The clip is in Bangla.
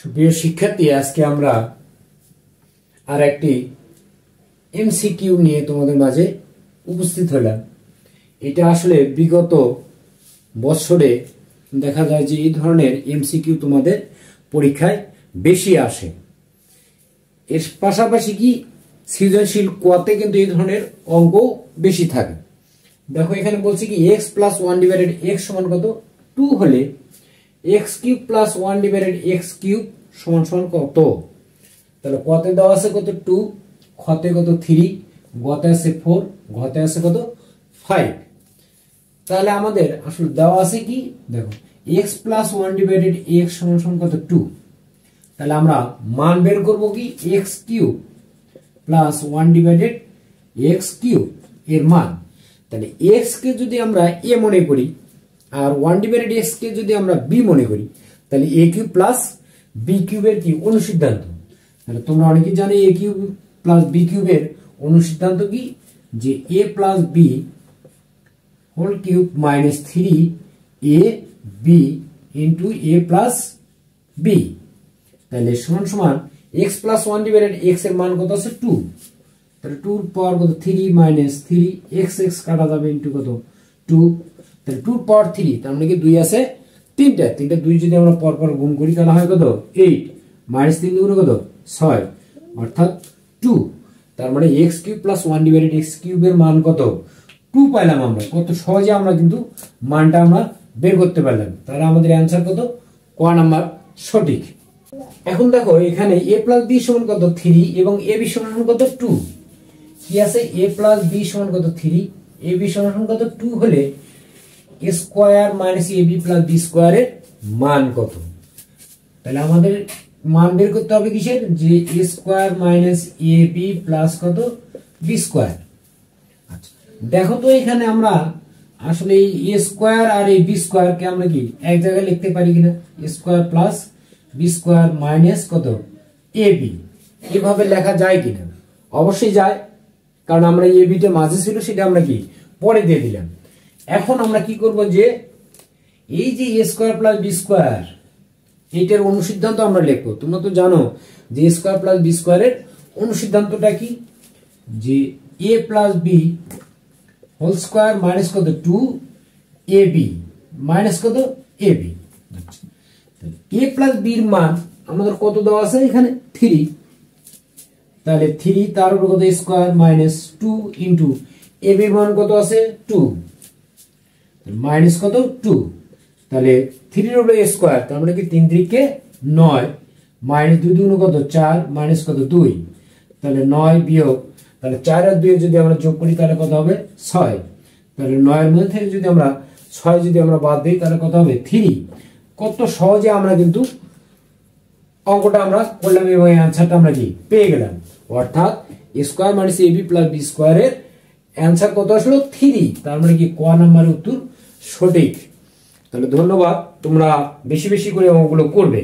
সুপ্রিয় শিক্ষার্থী, আজকে আমরা আর একটি এমসিকিউ নিয়ে তোমাদের মাঝে উপস্থিত হলাম। এটা আসলে বিগত বছরে দেখা যায় যে এই ধরনের এমসিকিউ তোমাদের পরীক্ষায় বেশি আসে। এর পাশাপাশি কি সৃজনশীল কোয়াতে কিন্তু এই ধরনের অঙ্ক বেশি থাকে। দেখো এখানে বলছি কি x প্লাস 1 ডিভাইডেড x সমান কত 2 হলে x cube plus 1 divided x cube সমান সমান কত। তাহলে কতে দেওয়া আছে কত 2, খতে কত 3, গতে আছে 4, ঘতে আছে কত 5। তাহলে আমাদের আসলে দেওয়া আছে কি দেখো x প্লাস 1 ডিভাইডেড x সমান সমান কত 2। তাহলে আমরা মান বের করব কি x cube plus 1 divided x cube এর মান। তাহলে x কে যদি আমরা a মনে করি আর 1 ডিভাইডেড x কে যদি আমরা b মনে করি, তাহলে a কিউব প্লাস b কিউবের কি অনুসিদ্ধান্ত। তাহলে তোমরা অনেকেই জানো a কিউব প্লাস b কিউবের অনুসিদ্ধান্ত কি, যে a plus b whole cube minus 3ab into a plus b। তাহলে সমান সমান x প্লাস 1 ডিভাইডেড x এর মান কত আছে 2। তাহলে 2 এর পাওয়ার কত 3 মাইনাস 3 x কাটা যাবে ইন্টু কত 2। তাহলে 2 এর পাওয়ার 3, তার মানে কি 2 আছে তিনটা 2 যদি আমরা পর পর গুণ করি তাহলে হয় কত 8 মাইনাস 3 গুণ কত 6 অর্থাৎ 2। তার মানে x cube plus 1 divided x কিউবের মান কত 2 পাইলাম। আমরা কত সহজে আমরা কিন্তু মানটা আমরা বের করতে পারলাম। তাহলে আমাদের অ্যানসার কত ক নাম্বার সঠিক। এখন দেখো এখানে a প্লাস b সমান কত 3 এবং ab সমান কত 2। কি আছে a প্লাস b সমান কত 3, ab সমান কত 2 হলে a square minus ab plus b স্কয়ারের মান কত। তাহলে আমাদের মান বের করতে হবে কিসের, যে a square minus ab plus কত b স্কয়ার। আচ্ছা দেখো তো এখানে আমরা আসলে এই a স্কয়ার আর এই b স্কয়ার কে আমরা কি এক জায়গায় লিখতে পারি কিনা, a square plus b square minus কত ab, এভাবে লেখা যায় কিনা। অবশ্যই যায়, কারণ আমরা ab টা মাঝে ছিল সেটা আমরা কি পরে দিয়ে দিলাম। এখন আমরা কি করব, যে এই যে a square plus b square এইটার অনুসিদ্ধান্ত আমরা লিখবো। তোমরা তো জানো যে a স্কয়ার প্লাস b স্কয়ারের অনুসিদ্ধান্তটা কি, যে a plus b whole square minus কত 2ab মাইনাস কত ab। a প্লাস b এর মান আমাদের কত দেওয়া আছে এখানে 3। তাহলে 3 তার উপর কত স্কয়ার মাইনাস 2 ইনটু ab এর মান কত আছে 2 মাইনাস কত 2। তাহলে 3 এর উপরে স্কয়ার, তার মানে কি 3 3 9 মাইনাস 2 2 কত 4 মাইনাস কত 2। তাহলে 9 বিয়োগ, তাহলে 4 আর 2 যদি আমরা যোগ করি তাহলে কত হবে 6। তাহলে 9 এর মধ্যে থেকে যদি আমরা 6 যদি আমরা বাদ দিই তাহলে কত হবে 3। কত সহজে আমরা কিন্তু অঙ্কটা আমরা করলাম এবং অ্যানসারটা আমরা কি পেয়ে গেলাম। অর্থাৎ a square minus ab plus b স্কয়ারের অ্যানসার কত আসলো 3। তার মানে কি ক নাম্বারের উত্তর সঠিক। তাহলে ধন্যবাদ, তোমরা বেশি বেশি করে অঙ্কগুলো করবে।